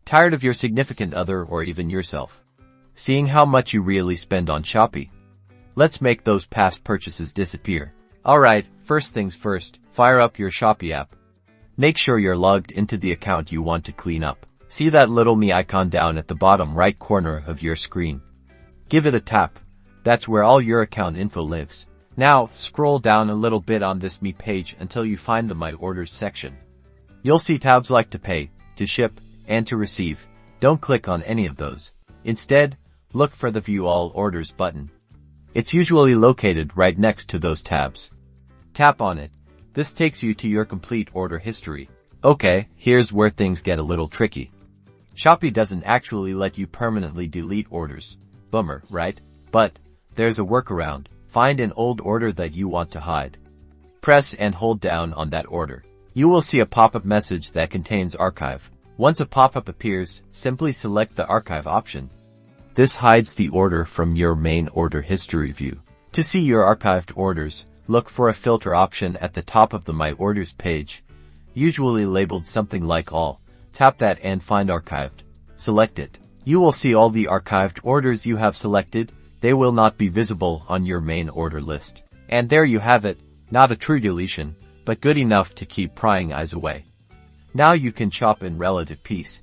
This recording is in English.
Tired of your significant other or even yourself seeing how much you really spend on Shopee? Let's make those past purchases disappear. Alright, first things first, fire up your Shopee app. Make sure you're logged into the account you want to clean up. See that little me icon down at the bottom right corner of your screen? Give it a tap. That's where all your account info lives. Now, scroll down a little bit on this me page until you find the My Orders section. You'll see tabs like to pay, to ship, and to receive. Don't click on any of those. Instead, look for the View All Orders button. It's usually located right next to those tabs. Tap on it. This takes you to your complete order history. Okay, here's where things get a little tricky. Shopee doesn't actually let you permanently delete orders. Bummer, right? But there's a workaround. Find an old order that you want to hide. Press and hold down on that order. You will see a pop-up message that contains archive. Once a pop-up appears, simply select the archive option. This hides the order from your main order history view. To see your archived orders, look for a filter option at the top of the My Orders page, usually labeled something like All. Tap that and find Archived. Select it. You will see all the archived orders you have selected. They will not be visible on your main order list. And there you have it. Not a true deletion, but good enough to keep prying eyes away. Now you can shop in relative peace.